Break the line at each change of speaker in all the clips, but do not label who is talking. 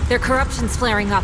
Their corruption's flaring up.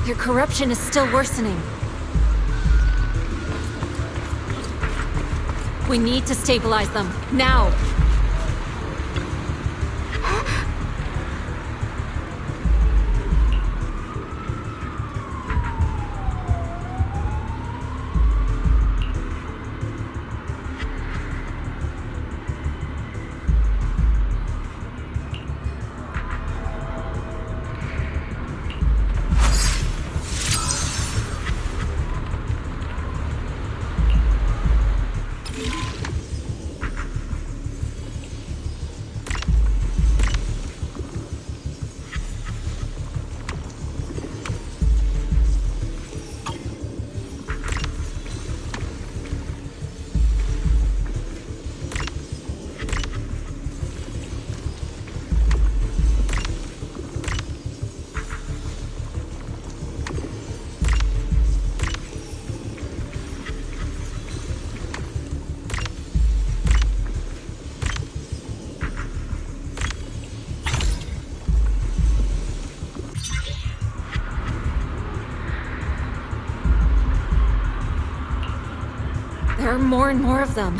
Your corruption is still worsening. We need to stabilize them, now! There are more and more of them.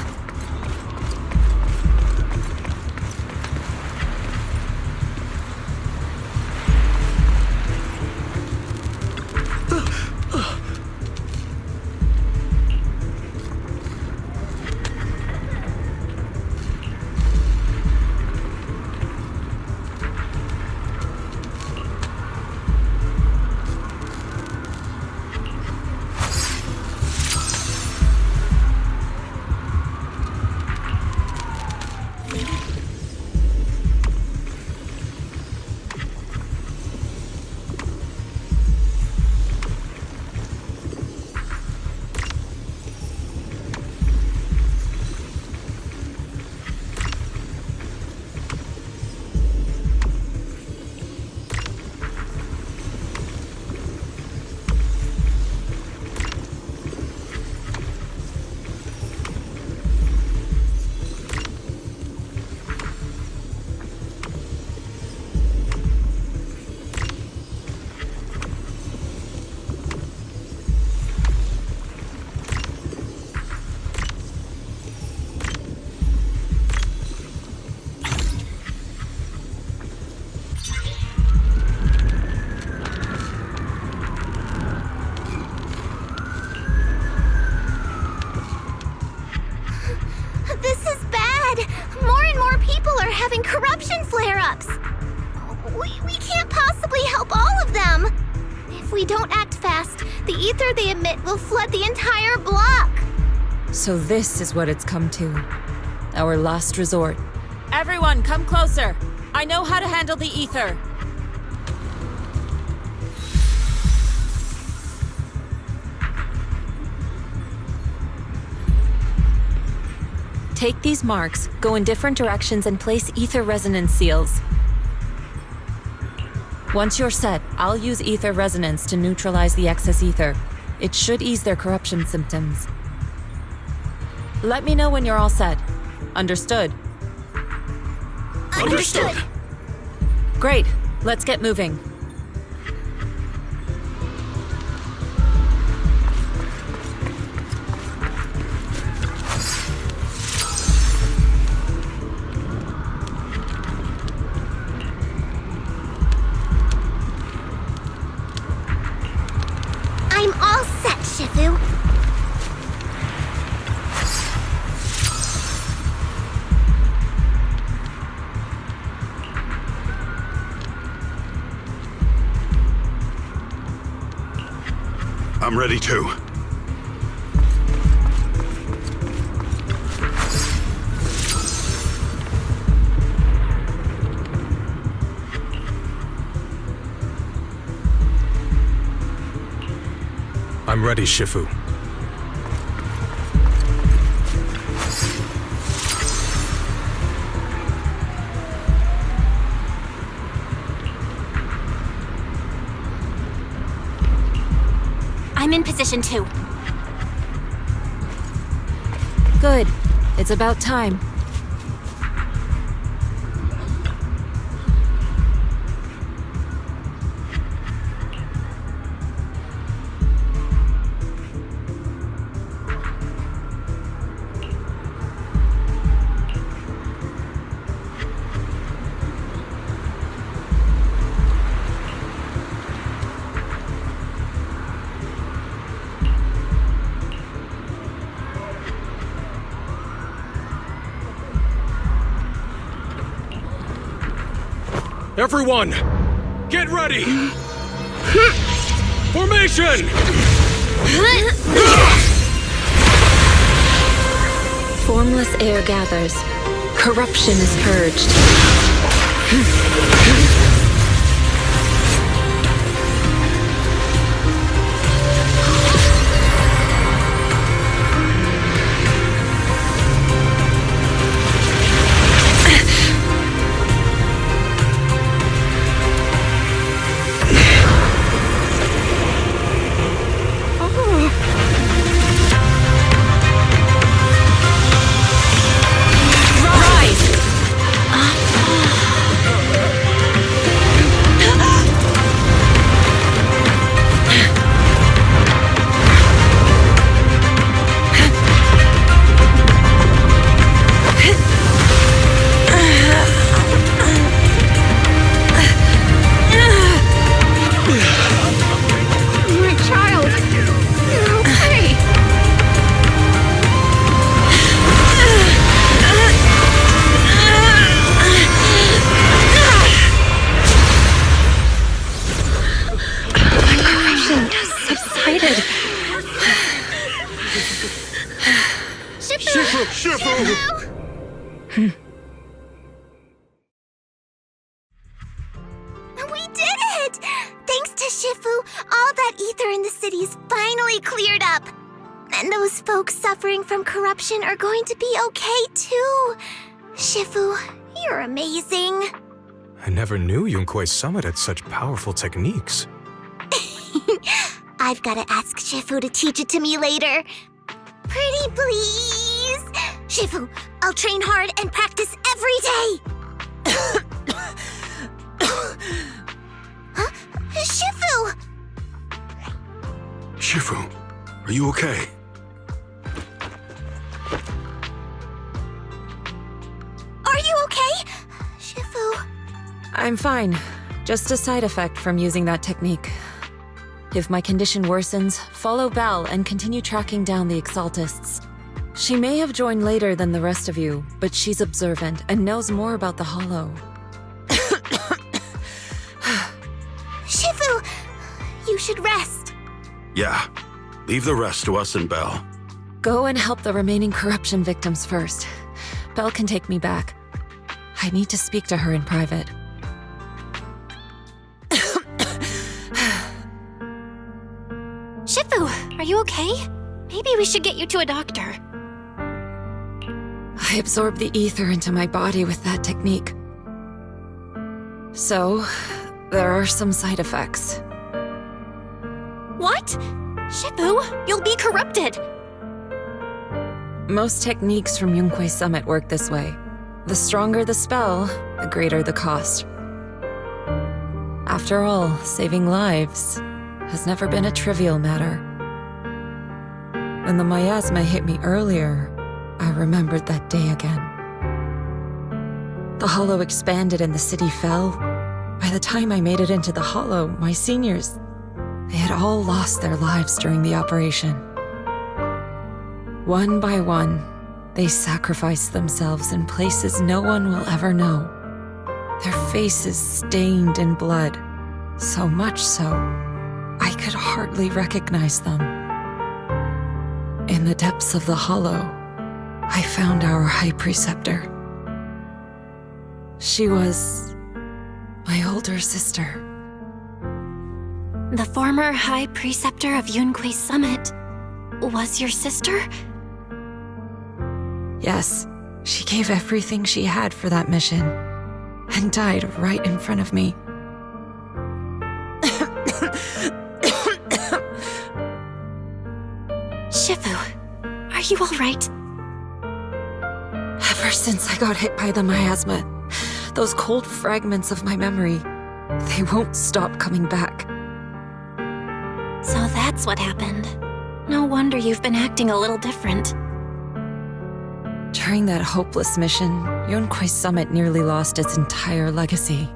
Corruption flare-ups! We can't possibly help all of them! If we don't act fast, the ether they emit will flood the entire block!
So this is what it's come to. Our last resort. Everyone, come closer! I know how to handle the ether! Take these marks, go in different directions, and place ether resonance seals. Once you're set, I'll use ether resonance to neutralize the excess ether. It should ease their corruption symptoms. Let me know when you're all set. Understood.
Understood.
Great. Let's get moving.
I'm all set, Shifu.
I'm ready too.
I'm ready, Shifu.
I'm in position 2.
Good. It's about time.
Everyone, get ready! Formation!
Formless air gathers. Corruption is purged.
We did it! Thanks to Shifu, all that ether in the city's finally cleared up. And those folks suffering from corruption are going to be okay too. Shifu, you're amazing.
I never knew Yunkui's summit had such powerful techniques.
I've got to ask Shifu to teach it to me later. Pretty please? Shifu, I'll train hard and practice every day. Huh? Shifu!
Shifu, are you okay?
Are you okay? Shifu...
I'm fine. Just a side effect from using that technique. If my condition worsens, follow Belle and continue tracking down the Exaltists. She may have joined later than the rest of you, but she's observant and knows more about the Hollow.
Shifu! You should rest.
Yeah. Leave the rest to us and Belle.
Go and help the remaining corruption victims first. Belle can take me back. I need to speak to her in private.
Shifu, are you okay? Maybe we should get you to a doctor.
I absorbed the ether into my body with that technique. So, there are some side effects.
What? Shifu, you'll be corrupted.
Most techniques from Yunquei Summit work this way. The stronger the spell, the greater the cost. After all, saving lives has never been a trivial matter. When the miasma hit me earlier, I remembered that day again. The hollow expanded and the city fell. By the time I made it into the hollow, my seniors, they had all lost their lives during the operation. One by one, they sacrificed themselves in places no one will ever know. Their faces stained in blood, so much so, I could hardly recognize them. In the depths of the hollow, I found our High Preceptor. She was my older sister.
The former High Preceptor of Yunquei Summit was your sister?
Yes, she gave everything she had for that mission, and died right in front of me.
Shifu, are you alright?
Ever since I got hit by the miasma, those cold fragments of my memory, they won't stop coming back.
So that's what happened. No wonder you've been acting a little different.
During that hopeless mission, Yunquei Summit nearly lost its entire legacy.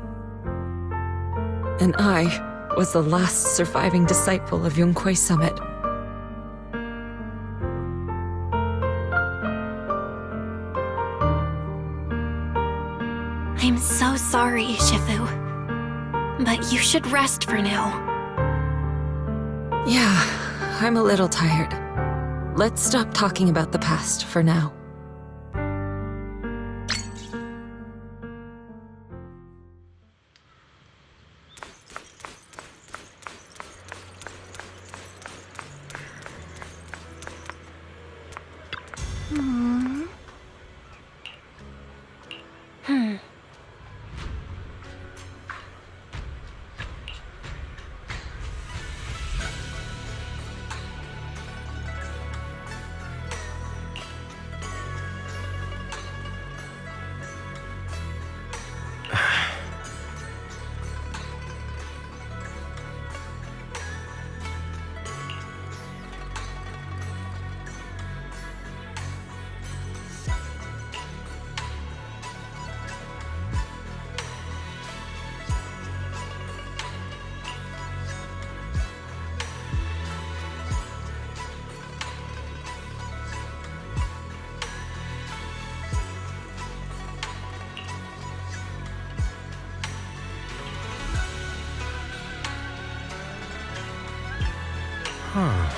And I was the last surviving disciple of Yunquei Summit.
I'm so sorry, Shifu. But you should rest for now.
Yeah, I'm a little tired. Let's stop talking about the past for now.
Huh.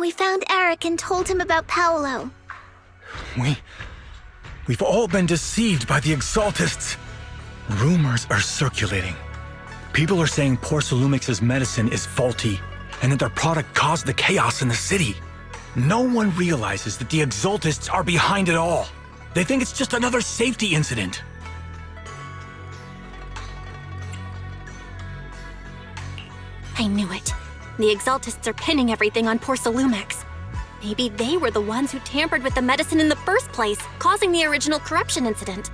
We found Eric and told him about Paolo.
We've all been deceived by the Exaltists. Rumors are circulating. People are saying Porcelumix's medicine is faulty, and that their product caused the chaos in the city. No one realizes that the Exaltists are behind it all. They think it's just another safety incident.
I knew it. The Exaltists are pinning everything on Porcelumix. Maybe they were the ones who tampered with the medicine in the first place, causing the original corruption incident.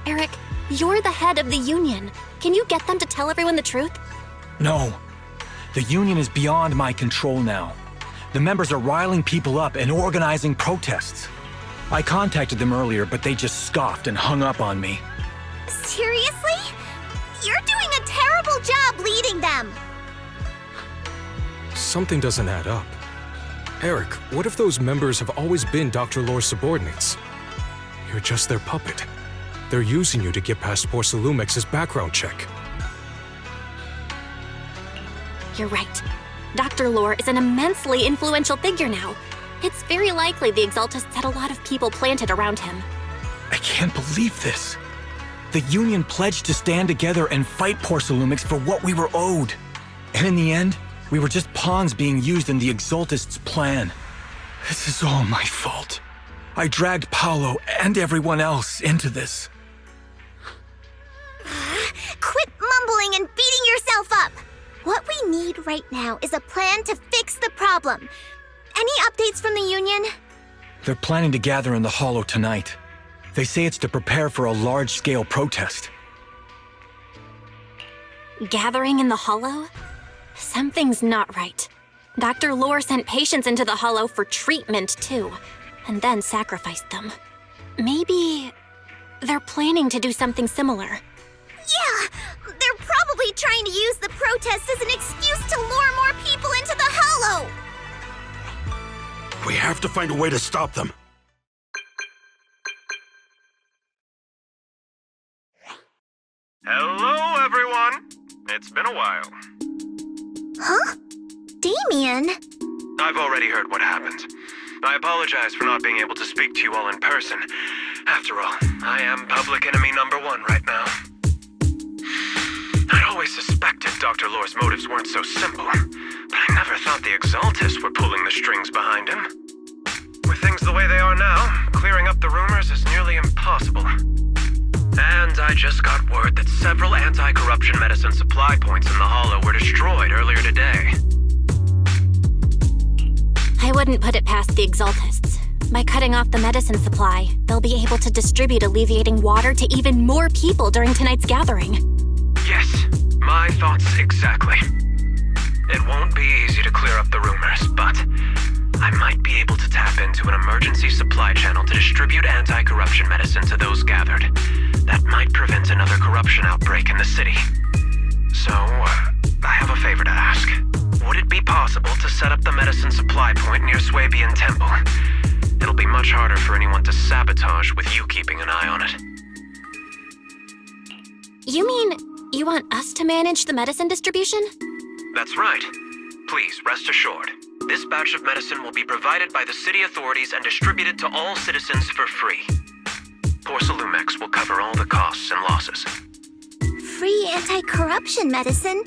Eric, you're the head of the Union. Can you get them to tell everyone the truth?
No. The Union is beyond my control now. The members are riling people up and organizing protests. I contacted them earlier, but they just scoffed and hung up on me.
Seriously? You're doing a terrible job leading them!
Something doesn't add up. Eric, what if those members have always been Dr. Lore's subordinates? You're just their puppet. They're using you to get past Porcelumix's background check.
You're right. Dr. Lore is an immensely influential figure now. It's very likely the Exaltists had a lot of people planted around him.
I can't believe this. The Union pledged to stand together and fight Porcelumix for what we were owed. And in the end, we were just pawns being used in the Exaltists' plan. This is all my fault. I dragged Paolo and everyone else into this.
Quit mumbling and beating yourself up! What we need right now is a plan to fix the problem. Any updates from the Union?
They're planning to gather in the Hollow tonight. They say it's to prepare for a large-scale protest.
Gathering in the Hollow? Something's not right. Dr. Lore sent patients into the Hollow for treatment, too, and then sacrificed them. Maybe they're planning to do something similar.
Yeah! They're probably trying to use the protest as an excuse to lure more people into the Hollow!
We have to find a way to stop them.
Hello, everyone! It's been a while.
Huh? Damien?
I've already heard what happened. I apologize for not being able to speak to you all in person. After all, I am public enemy number one right now. I'd always suspected Dr. Lore's motives weren't so simple, but I never thought the Exaltists were pulling the strings behind him. With things the way they are now, clearing up the rumors is nearly impossible. And I just got word that several anti-corruption medicine supply points in the Hollow were destroyed earlier today.
I wouldn't put it past the Exaltists. By cutting off the medicine supply, they'll be able to distribute alleviating water to even more people during tonight's gathering.
Yes, my thoughts exactly. It won't be easy to clear up the rumors, but I might be able to tap into an emergency supply channel to distribute anti-corruption medicine to those gathered. That might prevent another corruption outbreak in the city. So, I have a favor to ask. Would it be possible to set up the medicine supply point near Swabian Temple? It'll be much harder for anyone to sabotage with you keeping an eye on it.
You mean you want us to manage the medicine distribution?
That's right. Please, rest assured. This batch of medicine will be provided by the city authorities and distributed to all citizens for free. Porcelumix will cover all the costs and losses.
Free anti-corruption medicine?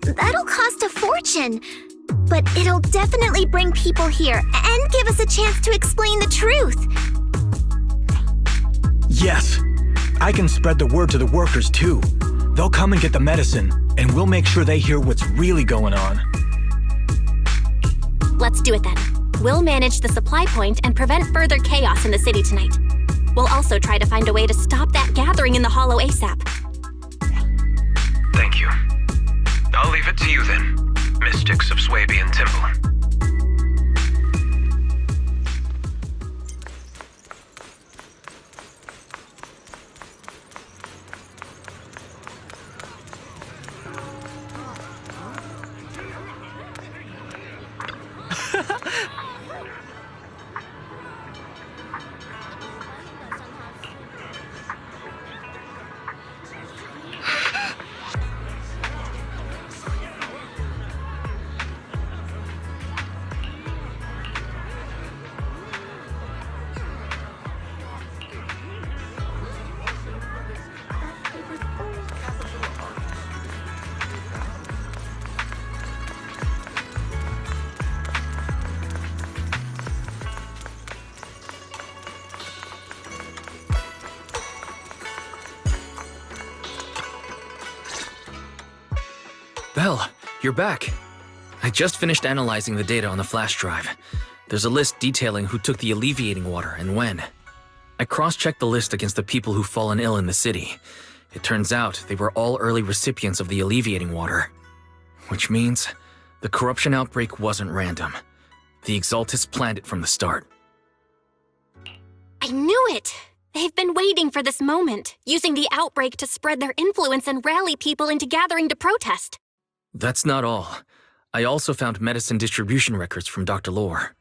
That'll cost a fortune. But it'll definitely bring people here and give us a chance to explain the truth.
Yes. I can spread the word to the workers, too. They'll come and get the medicine, and we'll make sure they hear what's really going on.
Let's do it then. We'll manage the supply point and prevent further chaos in the city tonight. We'll also try to find a way to stop that gathering in the Hollow ASAP.
Thank you. I'll leave it to you then, mystics of Swabian Temple.
Belle, you're back. I just finished analyzing the data on the flash drive. There's a list detailing who took the alleviating water and when. I cross-checked the list against the people who've fallen ill in the city. It turns out they were all early recipients of the alleviating water. Which means the corruption outbreak wasn't random. The Exaltists planned it from the start.
I knew it! They've been waiting for this moment, using the outbreak to spread their influence and rally people into gathering to protest.
That's not all. I also found medicine distribution records from Dr. Lore.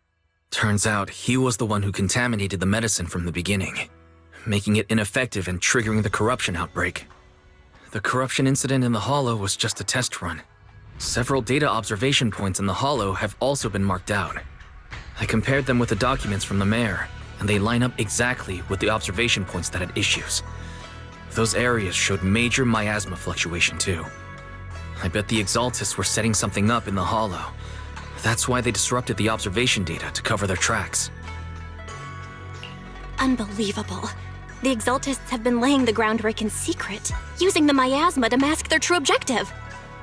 Turns out he was the one who contaminated the medicine from the beginning, making it ineffective and triggering the corruption outbreak. The corruption incident in the Hollow was just a test run. Several data observation points in the Hollow have also been marked out. I compared them with the documents from the mayor, and they line up exactly with the observation points that had issues. Those areas showed major miasma fluctuation too. I bet the Exaltists were setting something up in the Hollow. That's why they disrupted the observation data to cover their tracks.
Unbelievable. The Exaltists have been laying the groundwork in secret, using the miasma to mask their true objective.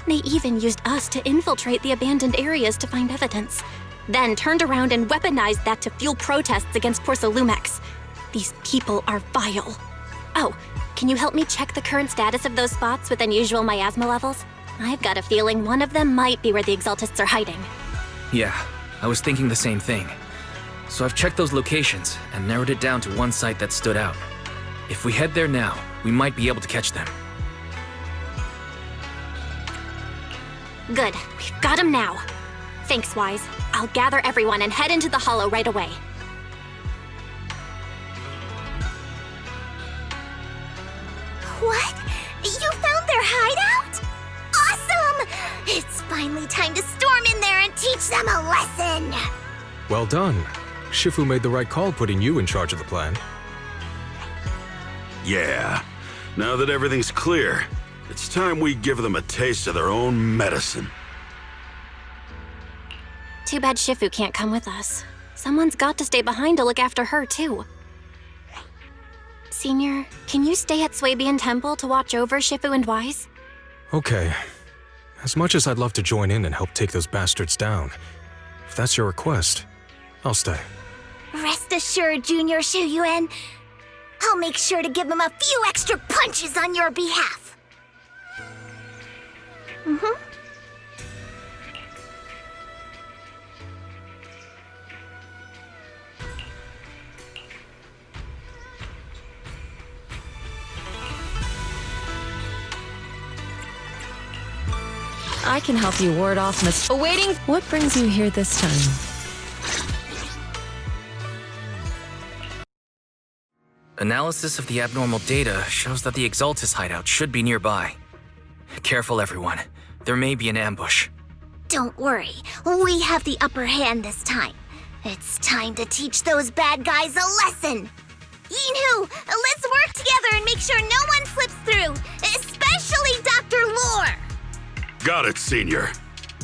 They even used us to infiltrate the abandoned areas to find evidence, then turned around and weaponized that to fuel protests against Porsalumex. These people are vile. Oh, can you help me check the current status of those spots with unusual miasma levels? I've got a feeling one of them might be where the Exaltists are hiding.
Yeah, I was thinking the same thing. So I've checked those locations and narrowed it down to one site that stood out. If we head there now, we might be able to catch them.
Good, we've got him now. Thanks, Wise. I'll gather everyone and head into the Hollow right away.
What? You found their hideout? Awesome! It's finally time to storm in there and teach them a lesson!
Well done. Shifu made the right call putting you in charge of the plan.
Yeah. Now that everything's clear, it's time we give them a taste of their own medicine.
Too bad Shifu can't come with us. Someone's got to stay behind to look after her, too. Senior, can you stay at Swabian Temple to watch over Shifu and Wise?
Okay. As much as I'd love to join in and help take those bastards down, if that's your request, I'll stay.
Rest assured, Junior Shuyuan. I'll make sure to give him a few extra punches on your behalf.
I can help you ward off awaiting. What brings you here this time?
Analysis of the abnormal data shows that the Exaltis hideout should be nearby. Careful, everyone. There may be an ambush.
Don't worry, we have the upper hand this time. It's time to teach those bad guys a lesson. Yinhu, let's work together and make sure no one slips through, especially Dr. Lore.
Got it, Senior.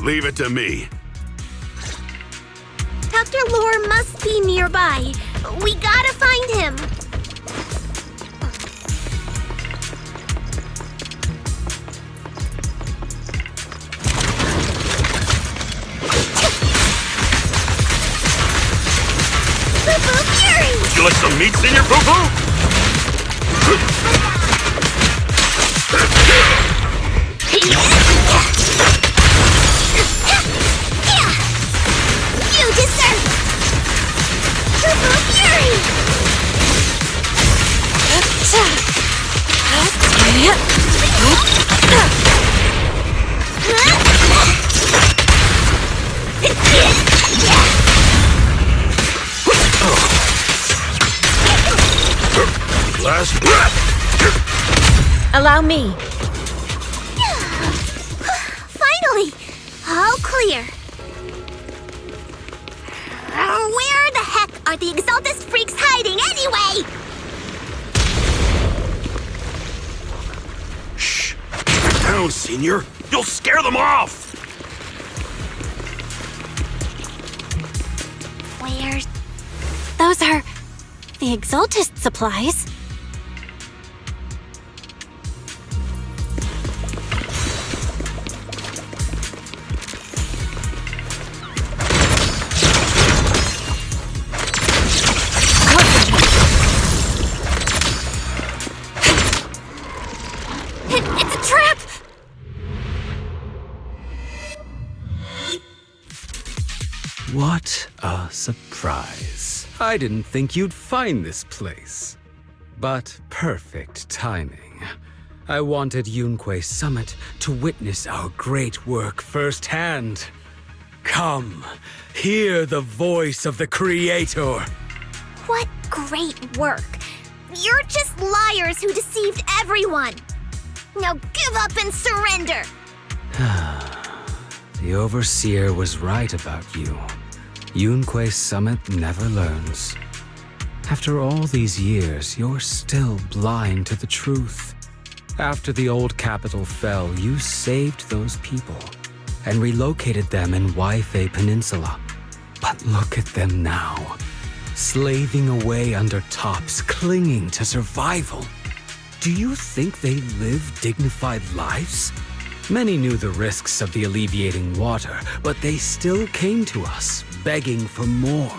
Leave it to me.
Dr. Lore must be nearby. We gotta find him.
Would you like some meat, Senior Poo-Poo?
You deserve it! Poo-Poo Fury!
Last breath!
Allow me.
Finally! All clear. Where the heck are the Exaltist freaks hiding anyway?
Shh! Get down, Senior! You'll scare them off!
Where's...
Those are the Exaltist supplies.
What a surprise. I didn't think you'd find this place. But perfect timing. I wanted Yunque Summit to witness our great work firsthand. Come, hear the voice of the Creator.
What great work! You're just liars who deceived everyone! Now give up and surrender!
The Overseer was right about you. Yunque Summit never learns. After all these years, you're still blind to the truth. After the old capital fell, you saved those people and relocated them in Waifei Peninsula. But look at them now, slaving away under tops, clinging to survival. Do you think they live dignified lives? Many knew the risks of the alleviating water, but they still came to us, begging for more.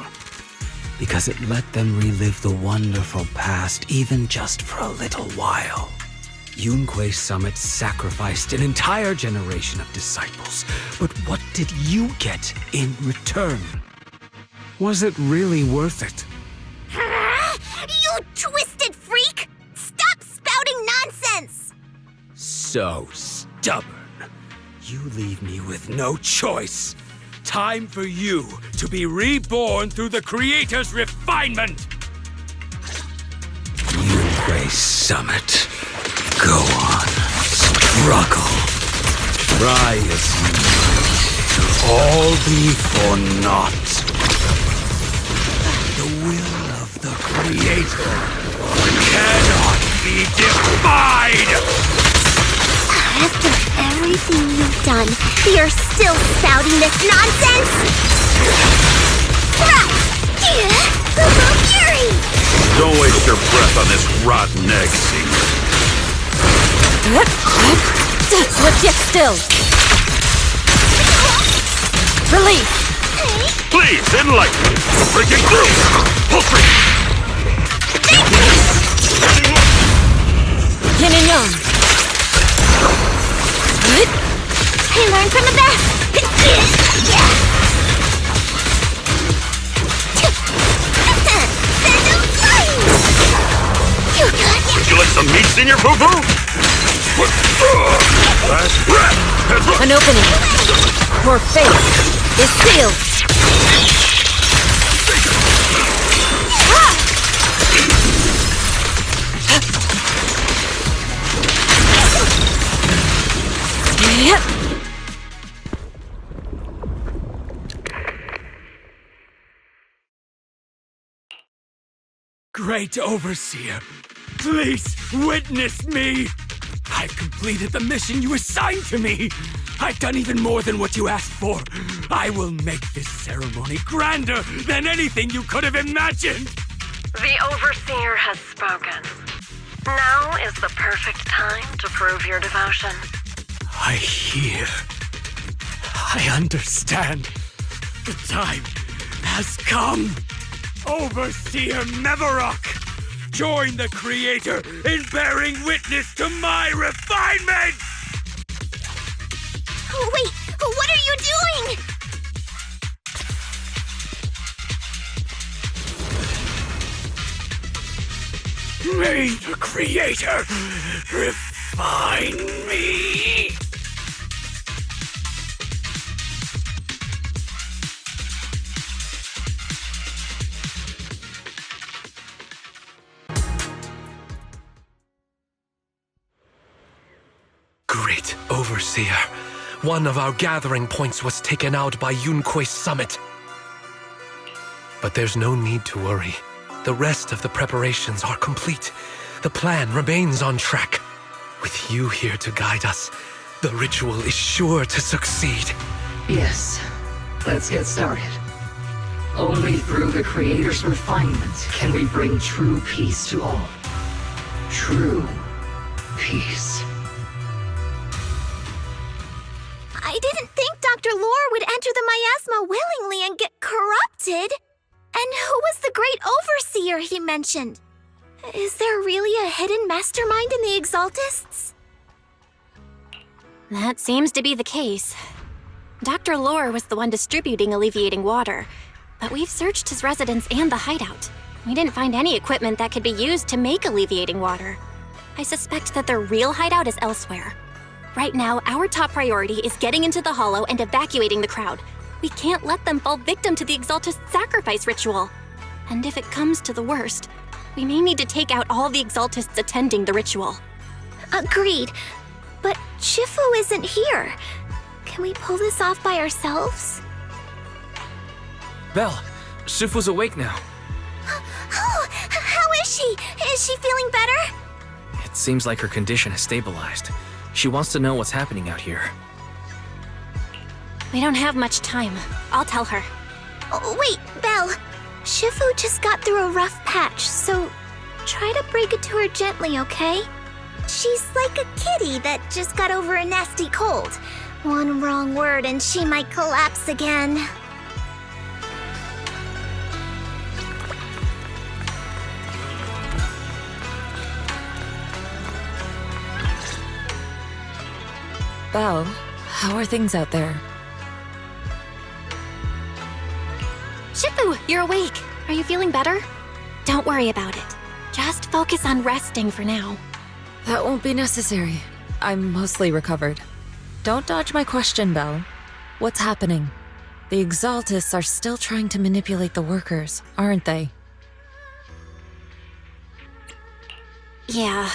Because it let them relive the wonderful past even just for a little while. Yunque Summit sacrificed an entire generation of disciples, but what did you get in return? Was it really worth it?
You twisted freak! Stop spouting nonsense!
So stubborn. You leave me with no choice. Time for you to be reborn through the Creator's refinement! Yunque Summit. Go on. Struggle. Try as you might. All be for naught. The will of the Creator cannot be defied!
After everything you've done, you're still spouting this nonsense? Fury!
Don't waste your breath on this rotten egg, Senior.
Sit still. Release.
Please, enlighten me. Breaking through. Pull free.
Yin and yang.
I learned from the best!
Would you like some meat, Senior Poo-Poo? Last breath!
An opening. Your fate is sealed.
Great Overseer, please witness me! I've completed the mission you assigned to me! I've done even more than what you asked for! I will make this ceremony grander than anything you could have imagined!
The Overseer has spoken. Now is the perfect time to prove your devotion.
I hear. I understand. The time has come! Overseer Mevarok! Join the Creator in bearing witness to my refinement!
Wait, what are you doing?
May the Creator refine me!
Great Overseer, one of our gathering points was taken out by Yunque Summit. But there's no need to worry. The rest of the preparations are complete. The plan remains on track. With you here to guide us, the ritual is sure to succeed.
Yes, let's get started. Only through the Creator's refinement can we bring true peace to all. True peace.
I didn't think Dr. Lore would enter the miasma willingly and get corrupted. And who was the great Overseer he mentioned? Is there really a hidden mastermind in the Exaltists?
That seems to be the case. Dr. Lore was the one distributing alleviating water, but we've searched his residence and the hideout. We didn't find any equipment that could be used to make alleviating water. I suspect that their real hideout is elsewhere. Right now, our top priority is getting into the Hollow and evacuating the crowd. We can't let them fall victim to the Exaltist sacrifice ritual. And if it comes to the worst, we may need to take out all the Exaltists attending the ritual.
Agreed. But Shifu isn't here. Can we pull this off by ourselves?
Belle, Shifu's awake now.
Oh, how is she? Is she feeling better?
It seems like her condition has stabilized. She wants to know what's happening out here.
We don't have much time. I'll tell her.
Oh, wait, Belle. Shifu just got through a rough patch, so try to break it to her gently, okay? She's like a kitty that just got over a nasty cold. One wrong word and she might collapse again.
Belle, how are things out there?
Shifu, you're awake. Are you feeling better? Don't worry about it. Just focus on resting for now.
That won't be necessary. I'm mostly recovered. Don't dodge my question, Belle. What's happening? The Exaltists are still trying to manipulate the workers, aren't they?
Yeah.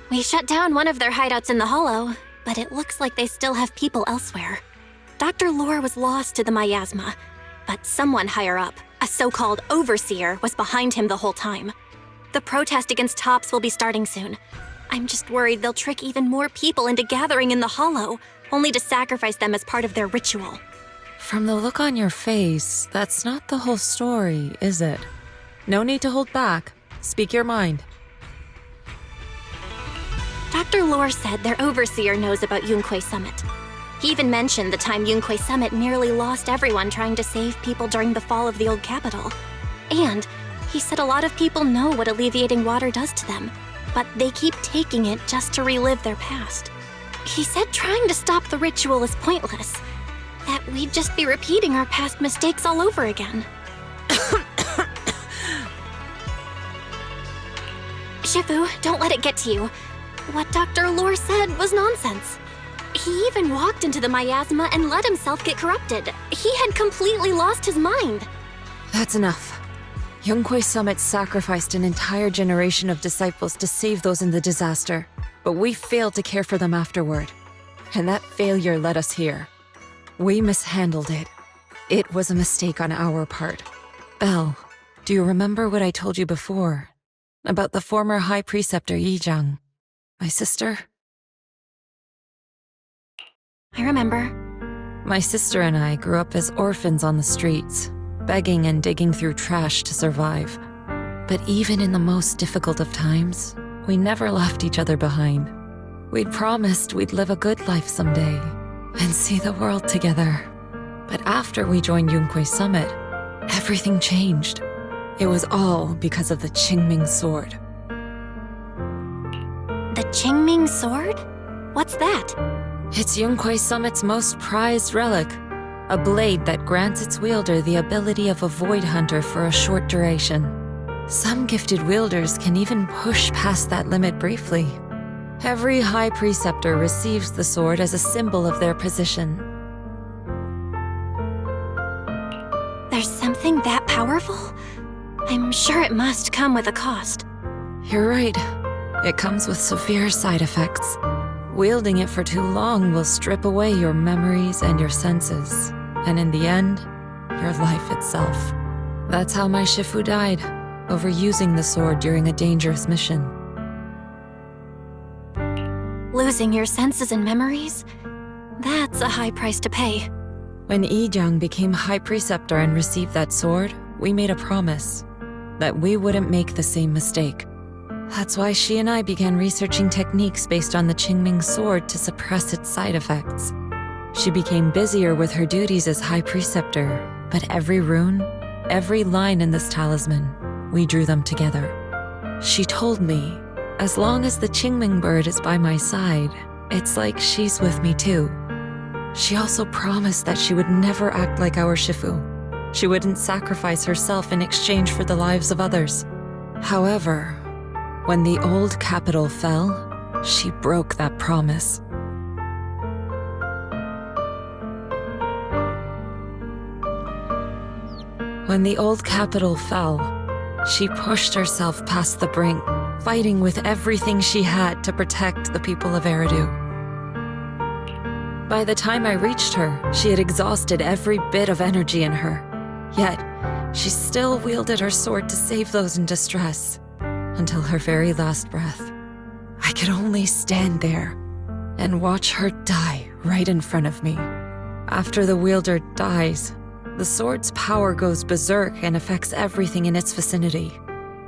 We shut down one of their hideouts in the Hollow, but it looks like they still have people elsewhere. Dr. Lore was lost to the miasma, but someone higher up, a so-called overseer, was behind him the whole time. The protest against Tops will be starting soon. I'm just worried they'll trick even more people into gathering in the Hollow, only to sacrifice them as part of their ritual.
From the look on your face, that's not the whole story, is it? No need to hold back. Speak your mind.
Dr. Lore said their overseer knows about Yunquay Summit. He even mentioned the time Yunquay Summit nearly lost everyone trying to save people during the fall of the old capital. And he said a lot of people know what alleviating water does to them, but they keep taking it just to relive their past. He said trying to stop the ritual is pointless, that we'd just be repeating our past mistakes all over again. Shifu, don't let it get to you. What Dr. Lore said was nonsense. He even walked into the miasma and let himself get corrupted. He had completely lost his mind.
That's enough. Yunquay Summit sacrificed an entire generation of disciples to save those in the disaster, but we failed to care for them afterward. And that failure led us here. We mishandled it. It was a mistake on our part. Belle, do you remember what I told you before? About the former High Preceptor Yizhang? My sister?
I remember.
My sister and I grew up as orphans on the streets, begging and digging through trash to survive. But even in the most difficult of times, we never left each other behind. We'd promised we'd live a good life someday and see the world together. But after we joined Yunquay Summit, everything changed. It was all because of the Qingming Sword.
The Qingming Sword? What's that?
It's Yunquay Summit's most prized relic, a blade that grants its wielder the ability of a void hunter for a short duration. Some gifted wielders can even push past that limit briefly. Every High Preceptor receives the sword as a symbol of their position.
There's something that powerful? I'm sure it must come with a cost.
You're right. It comes with severe side effects. Wielding it for too long will strip away your memories and your senses, and in the end, your life itself. That's how my Shifu died, overusing the sword during a dangerous mission.
Losing your senses and memories? That's a high price to pay.
When Yizhang became High Preceptor and received that sword, we made a promise that we wouldn't make the same mistake. That's why she and I began researching techniques based on the Qingming Sword to suppress its side effects. She became busier with her duties as High Preceptor, but every rune, every line in this talisman, we drew them together. She told me, as long as the Qingming bird is by my side, it's like she's with me too. She also promised that she would never act like our Shifu. She wouldn't sacrifice herself in exchange for the lives of others. However, when the old capital fell, she broke that promise. When the old capital fell, she pushed herself past the brink, fighting with everything she had to protect the people of Eridu. By the time I reached her, she had exhausted every bit of energy in her. Yet, she still wielded her sword to save those in distress, until her very last breath. I could only stand there and watch her die right in front of me. After the wielder dies, the sword's power goes berserk and affects everything in its vicinity.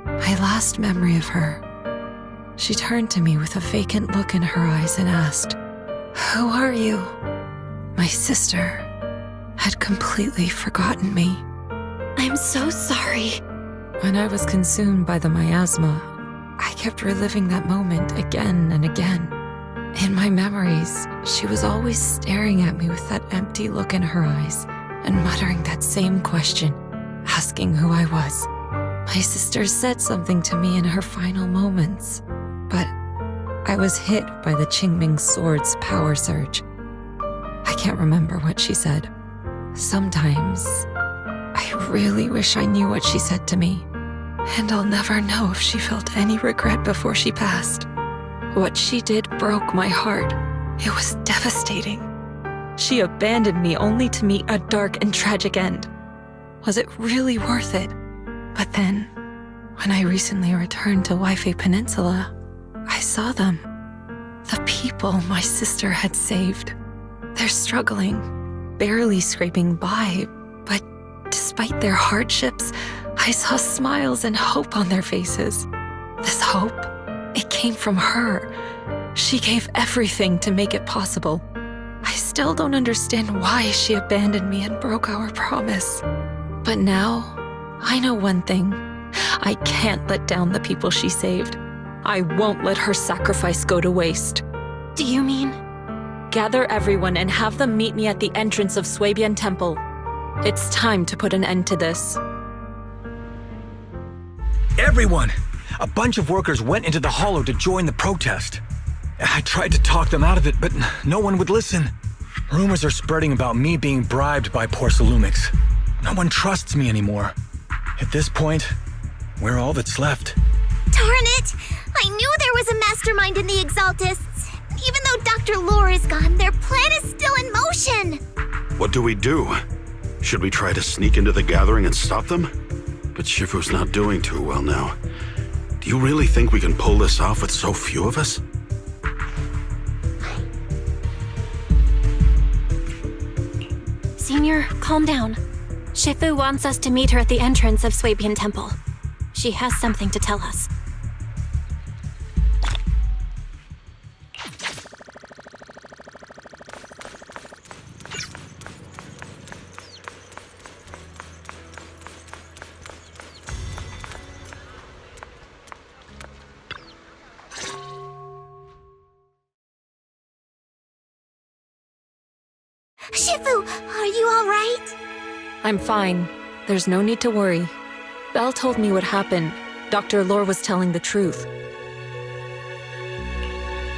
My last memory of her, she turned to me with a vacant look in her eyes and asked, "Who are you?" My sister had completely forgotten me.
I'm so sorry.
When I was consumed by the miasma, I kept reliving that moment again and again. In my memories, she was always staring at me with that empty look in her eyes and muttering that same question, asking who I was. My sister said something to me in her final moments, but I was hit by the Qingming sword's power surge. I can't remember what she said. Sometimes, I really wish I knew what she said to me, and I'll never know if she felt any regret before she passed. What she did broke my heart. It was devastating. She abandoned me only to meet a dark and tragic end. Was it really worth it? But then, when I recently returned to Waifei Peninsula, I saw them. The people my sister had saved. They're struggling, barely scraping by, but despite their hardships, I saw smiles and hope on their faces. This hope, it came from her. She gave everything to make it possible. I still don't understand why she abandoned me and broke our promise. But now, I know one thing. I can't let down the people she saved. I won't let her sacrifice go to waste.
Do you mean?
Gather everyone and have them meet me at the entrance of Suibian Temple. It's time to put an end to this.
Everyone! A bunch of workers went into the hollow to join the protest. I tried to talk them out of it, but no one would listen. Rumors are spreading about me being bribed by Porcelumix. No one trusts me anymore. At this point, we're all that's left.
Darn it! I knew there was a mastermind in the Exaltists. Even though Dr. Lore is gone, their plan is still in motion.
What do we do? Should we try to sneak into the gathering and stop them? But Shifu's not doing too well now. Do you really think we can pull this off with so few of us?
Senior, calm down. Shifu wants us to meet her at the entrance of Suibian Temple. She has something to tell us.
Shifu, are you all right?
I'm fine. There's no need to worry. Belle told me what happened. Dr. Lore was telling the truth.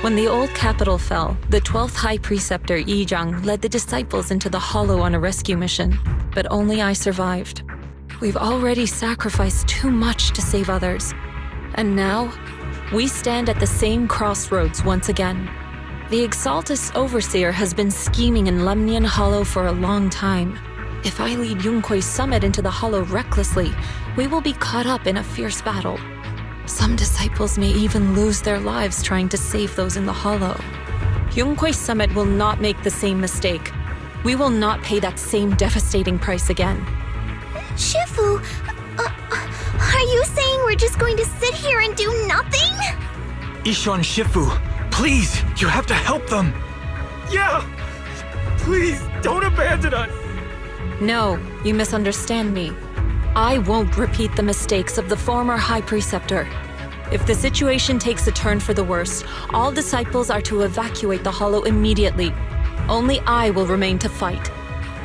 When the old capital fell, the 12th High Preceptor Yi Zhang led the disciples into the hollow on a rescue mission, but only I survived. We've already sacrificed too much to save others. And now, we stand at the same crossroads once again. The Exaltus Overseer has been scheming in Lemnian Hollow for a long time. If I lead Yunkui's summit into the hollow recklessly, we will be caught up in a fierce battle. Some disciples may even lose their lives trying to save those in the hollow. Yunkui's summit will not make the same mistake. We will not pay that same devastating price again.
Shifu, are you saying we're just going to sit here and do nothing?
Isho and Shifu, please, you have to help them.
Yeah! Please, don't abandon us!
No, you misunderstand me. I won't repeat the mistakes of the former High Preceptor. If the situation takes a turn for the worse, all disciples are to evacuate the hollow immediately. Only I will remain to fight.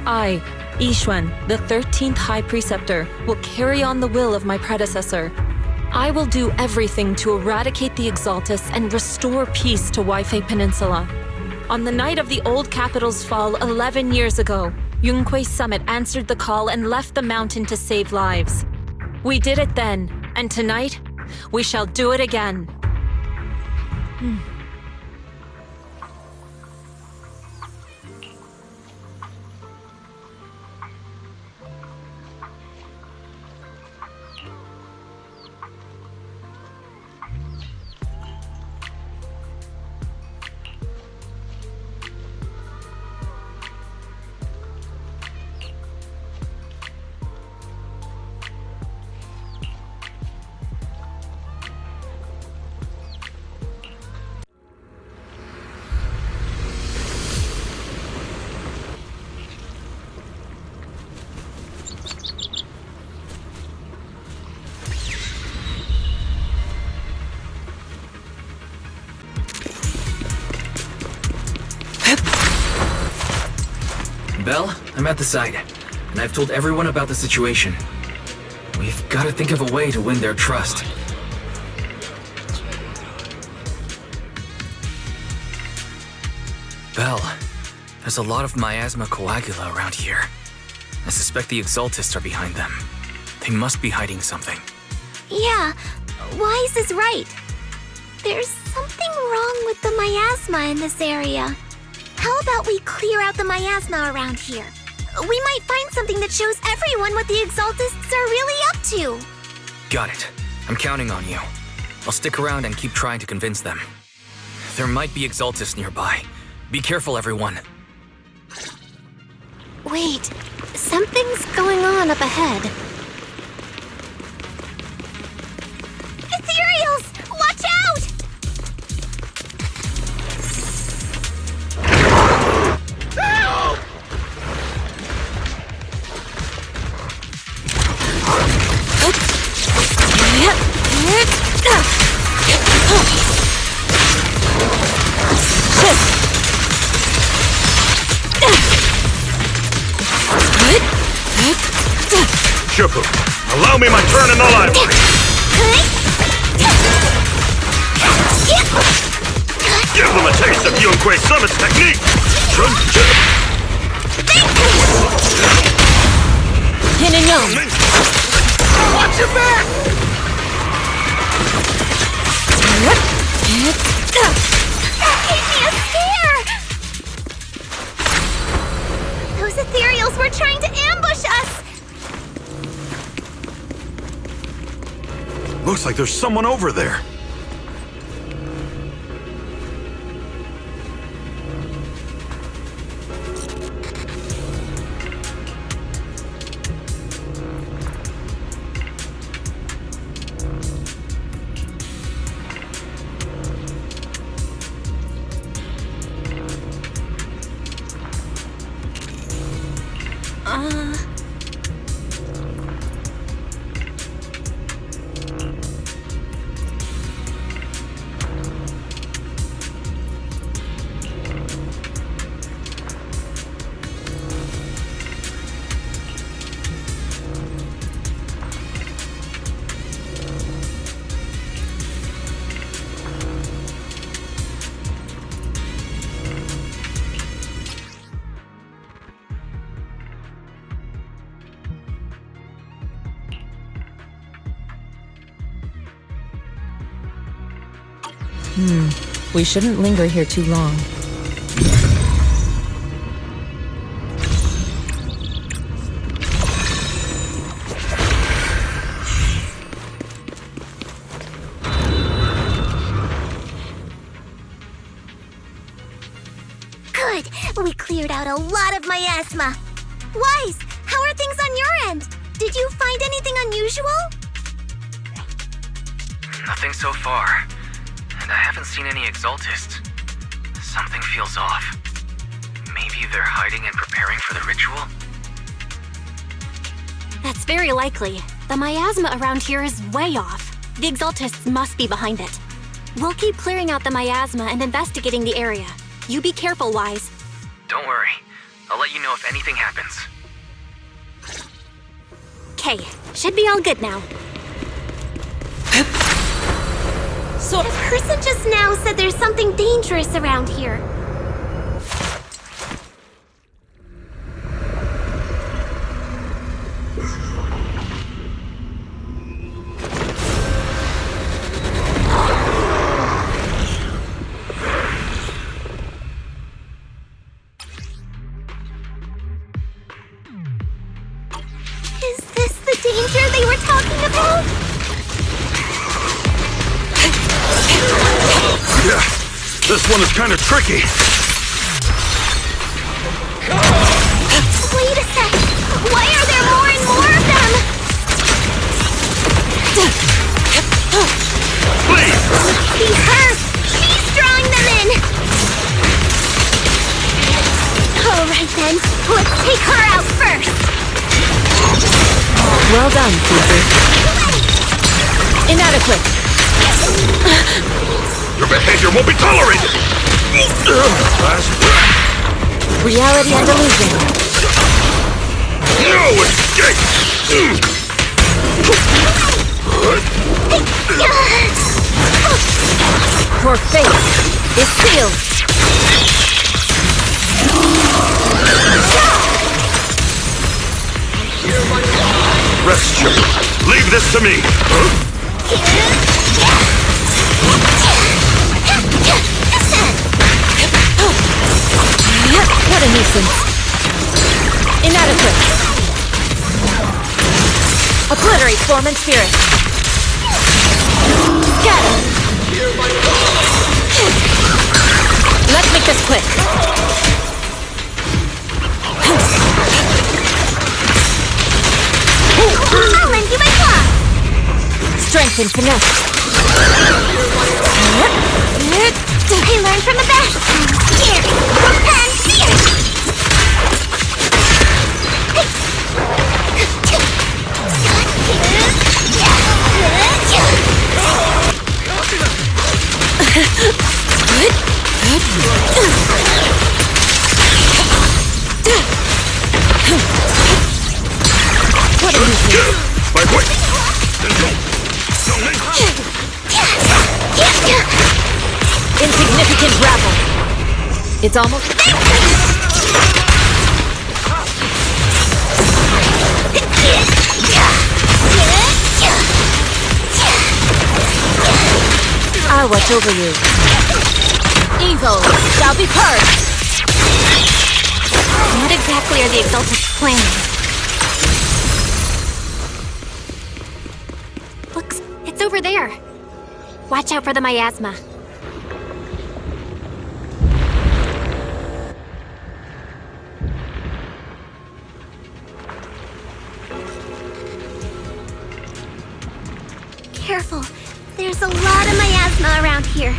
I, Yixuan, the 13th High Preceptor, will carry on the will of my predecessor. I will do everything to eradicate the Exaltus and restore peace to Waifei Peninsula. On the night of the old capital's fall 11 years ago, Yunquei Summit answered the call and left the mountain to save lives. We did it then, and tonight, we shall do it again.
Belle, I'm at the site, and I've told everyone about the situation. We've got to think of a way to win their trust. Belle, there's a lot of miasma coagula around here. I suspect the Exaltists are behind them. They must be hiding something.
Yeah, Wise is right. There's something wrong with the miasma in this area. How about we clear out the miasma around here? We might find something that shows everyone what the Exaltists are really up to.
Got it. I'm counting on you. I'll stick around and keep trying to convince them. There might be Exaltists nearby. Be careful, everyone.
Wait, something's going on up ahead.
Ethereals! Watch out!
Shifu, allow me my turn in the library! Give them a taste of Yunquei Summit's technique!
Yin and Yang!
Watch your back!
That gave me a scare! Those ethereals were trying to ambush us!
Looks like there's someone over there.
We shouldn't linger here too long.
Good! We cleared out a lot of miasma. Wise, how are things on your end? Did you find anything unusual?
Nothing so far. And I haven't seen any Exaltists. Something feels off. Maybe they're hiding and preparing for the ritual?
That's very likely. The miasma around here is way off. The Exaltists must be behind it. We'll keep clearing out the miasma and investigating the area. You be careful, Wise.
Don't worry. I'll let you know if anything happens.
Okay, should be all good now.
So, the person just now said there's something dangerous around here. Is this the danger they were talking about?
Yeah, this one is kind of tricky.
Wait a sec! Why are there more and more of them?
Please!
Be her! She's drawing them in! Alright then, let's take her out first!
Well done, Cooper. Inadequate.
Your behavior won't be tolerated!
Reality and illusion.
No escape!
Your fate is sealed.
Rest, Chip. Leave this to me.
What a nuisance. Inadequate. Obliterate form and spirit. Scatter. Let's make this quick.
I'll lend you my claw!
Strength and finesse.
I learned from the best! Here! And here!
What a nuisance.
My way!
Insignificant rabble. It's almost... I'll watch over you. Evil shall be purged.
What exactly are the Exaltists planning? Looks, it's over there. Watch out for the miasma.
Careful. There's a lot of miasma around here.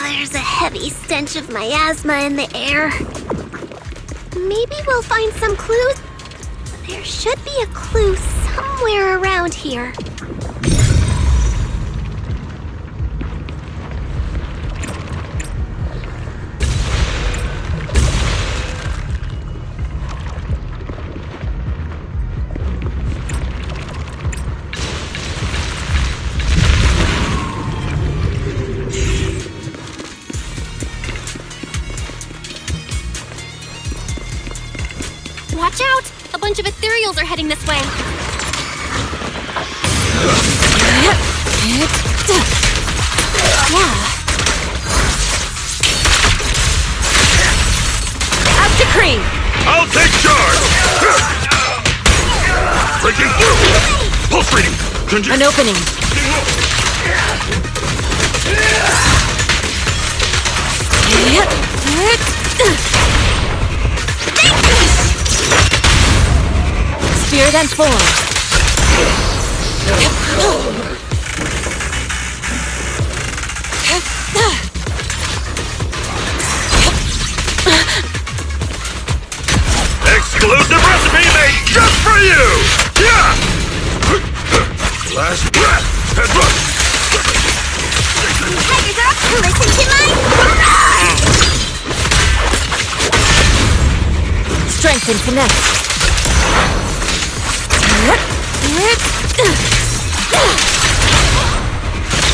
There's a heavy stench of miasma in the air. Maybe we'll find some clues. There should be a clue somewhere around here.
Watch out! A bunch of ethereals are heading this way. Yeah.
As decreed.
I'll take charge! Breaking through! Pulse reading!
An opening. Spirit and form.
Exclusive recipe made just for you! Yeah! Last breath! Head rush!
Tiger girl, listen to my...
Strength and finesse.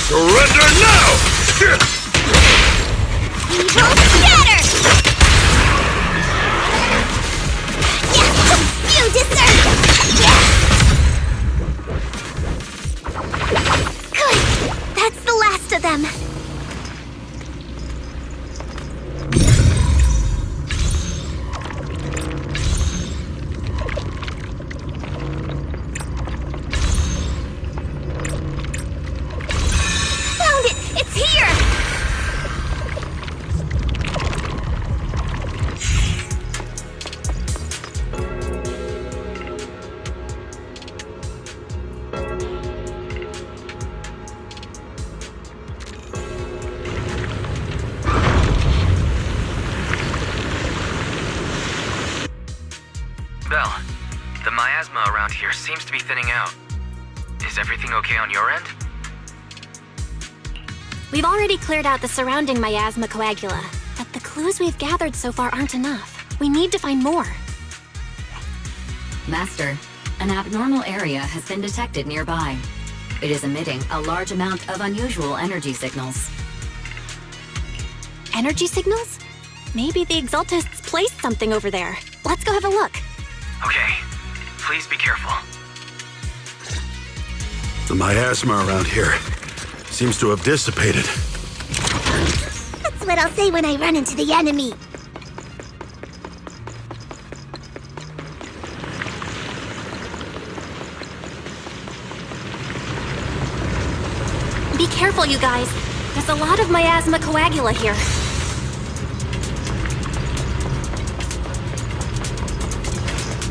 Surrender now!
Evil scatter! You deserve it! Good. That's the last of them. Found it! It's here!
Belle, the miasma around here seems to be thinning out. Is everything okay on your end?
We've already cleared out the surrounding miasma coagula, but the clues we've gathered so far aren't enough. We need to find more.
Master, an abnormal area has been detected nearby. It is emitting a large amount of unusual energy signals.
Energy signals? Maybe the Exaltists placed something over there. Let's go have a look.
Okay. Please be careful.
The miasma around here seems to have dissipated.
That's what I'll say when I run into the enemy.
Be careful, you guys. There's a lot of miasma coagula here.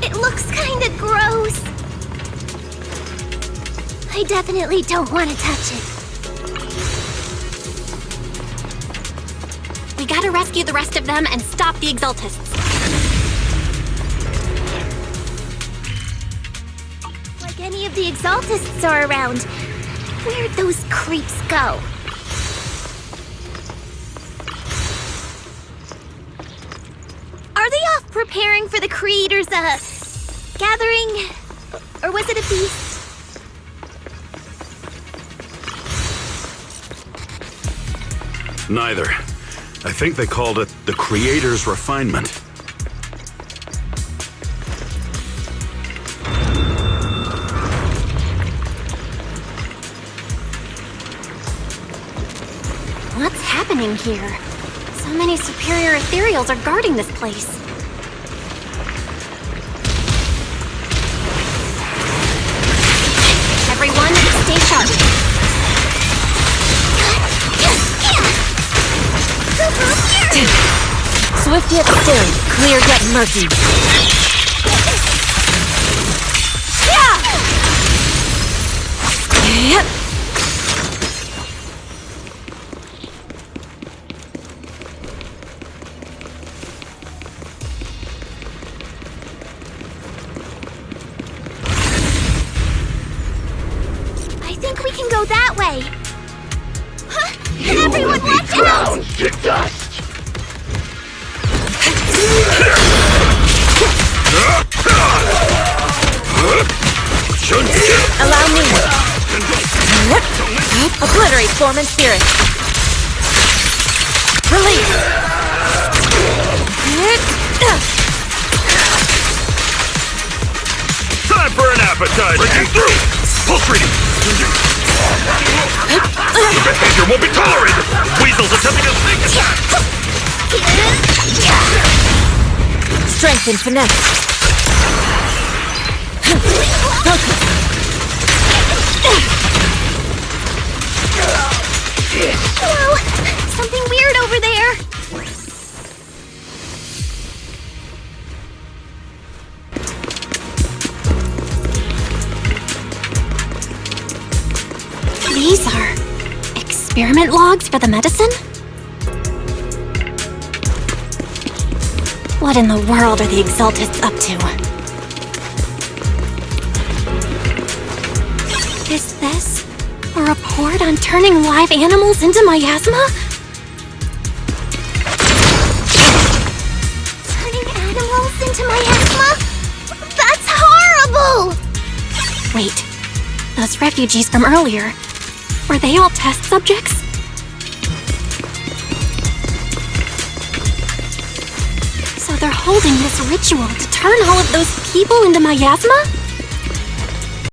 It looks kinda gross. I definitely don't want to touch it.
We gotta rescue the rest of them and stop the Exaltists.
Like any of the Exaltists are around. Where'd those creeps go? Are they off preparing for the Creator's, gathering? Or was it a feast?
Neither. I think they called it the Creator's Refinement.
What's happening here? So many superior ethereals are guarding this place. Everyone, stay sharp.
Swift yet still, clear yet murky. Yep.
I think we can go that way. Huh? Everyone watch out!
To dust!
Allow me. Obliterate form and spirit. Release.
Time for an appetizer! Breaking through! Pulse reading! Your behavior won't be tolerated! Weasel's attempting a sneak attack!
Strength and finesse. Focus.
Whoa! Something weird over there!
These are experiment logs for the medicine? What in the world are the Exaltists up to? Is this a report on turning live animals into miasma?
Turning animals into miasma? That's horrible!
Wait, those refugees from earlier, were they all test subjects? So they're holding this ritual to turn all of those people into miasma?